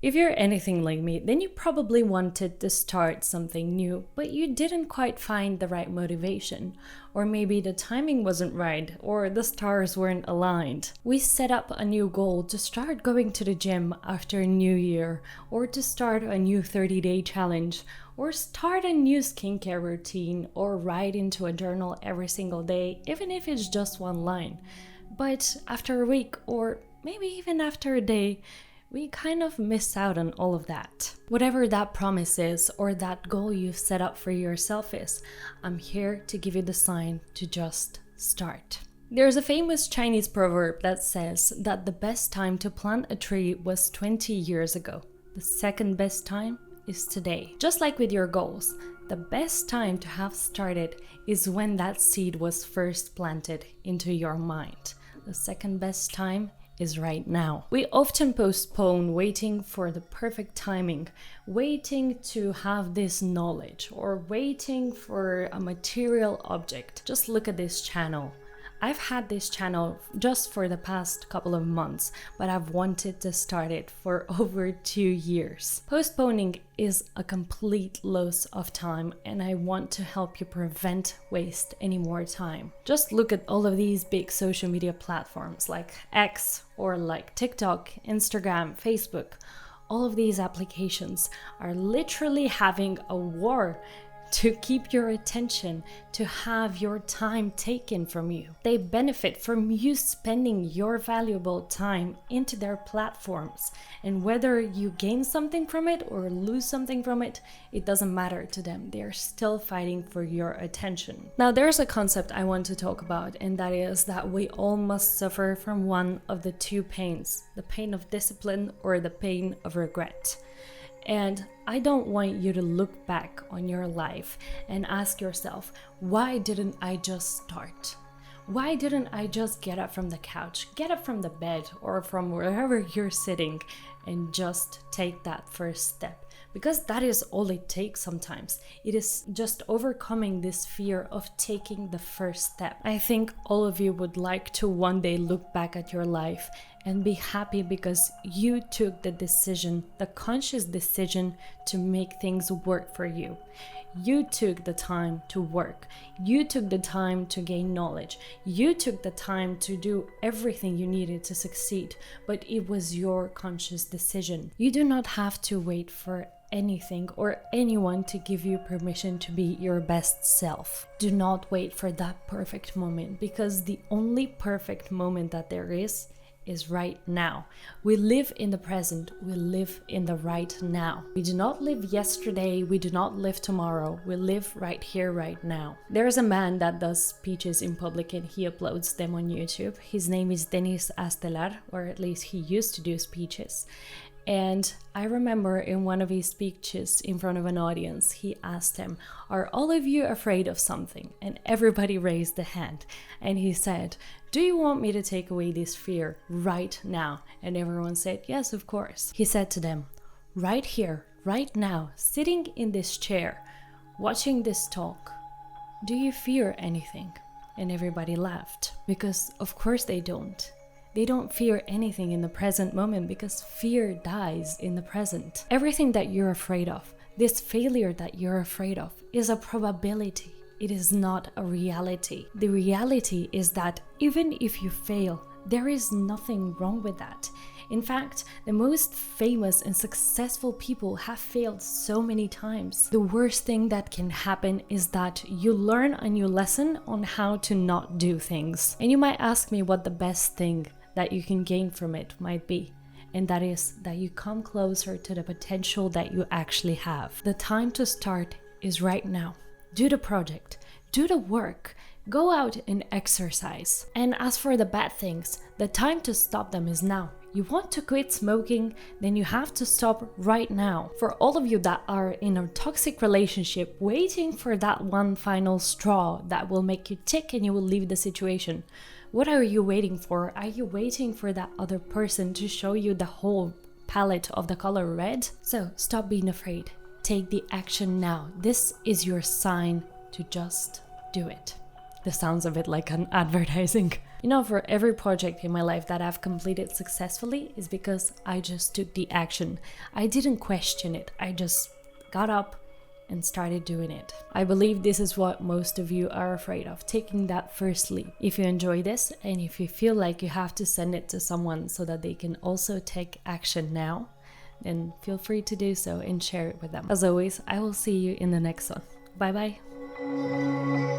If you're anything like me, then you probably wanted to start something new, but you didn't quite find the right motivation. Or maybe the timing wasn't right, or the stars weren't aligned. We set up a new goal to start going to the gym after a new year, or to start a new 30-day challenge, or start a new skincare routine, or write into a journal every single day, even if it's just one line. But after a week, or maybe even after a day, we kind of miss out on all of that. Whatever that promise is or that goal you've set up for yourself is, I'm here to give you the sign to just start. There's a famous Chinese proverb that says that the best time to plant a tree was 20 years ago. The second best time is today. Just like with your goals, the best time to have started is when that seed was first planted into your mind. The second best time is right now. We often postpone waiting for the perfect timing, waiting to have this knowledge, or waiting for a material object. Just look at this channel. I've had this channel just for the past couple of months, but I've wanted to start it for over 2 years. Postponing is a complete loss of time, and I want to help you prevent waste any more time. Just look at all of these big social media platforms like X or like TikTok, Instagram, Facebook. All of these applications are literally having a war to keep your attention, to have your time taken from you. They benefit from you spending your valuable time into their platforms. And whether you gain something from it or lose something from it, it doesn't matter to them. They're still fighting for your attention. Now, there's a concept I want to talk about, and that is that we all must suffer from one of the two pains, the pain of discipline or the pain of regret. And I don't want you to look back on your life and ask yourself, why didn't I just start? Why didn't I just get up from the couch, get up from the bed, or from wherever you're sitting and just take that first step? Because that is all it takes sometimes. It is just overcoming this fear of taking the first step. I think all of you would like to one day look back at your life and be happy because you took the decision, the conscious decision to make things work for you. You took the time to work. You took the time to gain knowledge. You took the time to do everything you needed to succeed, but it was your conscious decision. You do not have to wait for anything or anyone to give you permission to be your best self. Do not wait for that perfect moment, because the only perfect moment that there is right now. We live in the present. We live in the right now. We do not live yesterday. We do not live tomorrow. We live right here, right now. There's a man that does speeches in public and he uploads them on YouTube. His name is Denis Astelar, or at least he used to do speeches. And I remember in one of his speeches in front of an audience, he asked them, "Are all of you afraid of something?" And everybody raised the hand. And he said, "Do you want me to take away this fear right now?" And everyone said, "Yes, of course." He said to them, "Right here, right now, sitting in this chair, watching this talk, do you fear anything?" And everybody laughed, because of course they don't. They don't fear anything in the present moment, because fear dies in the present. Everything that you're afraid of, this failure that you're afraid of, is a probability. It is not a reality. The reality is that even if you fail, there is nothing wrong with that. In fact, the most famous and successful people have failed so many times. The worst thing that can happen is that you learn a new lesson on how to not do things. And you might ask me what the best thing that you can gain from it might be. And that is that you come closer to the potential that you actually have. The time to start is right now. Do the project, do the work, go out and exercise. And as for the bad things, the time to stop them is now. You want to quit smoking, then you have to stop right now. For all of you that are in a toxic relationship, waiting for that one final straw that will make you tick and you will leave the situation, what are you waiting for? Are you waiting for that other person to show you the whole palette of the color red? So stop being afraid. Take the action now. This is your sign to just do it. This sounds a bit like an advertising. You know, for every project in my life that I've completed successfully is because I just took the action. I didn't question it. I just got up and started doing it. I believe this is what most of you are afraid of, taking that first leap. If you enjoy this and if you feel like you have to send it to someone so that they can also take action now, then feel free to do so and share it with them. As always, I will see you in the next one. Bye bye.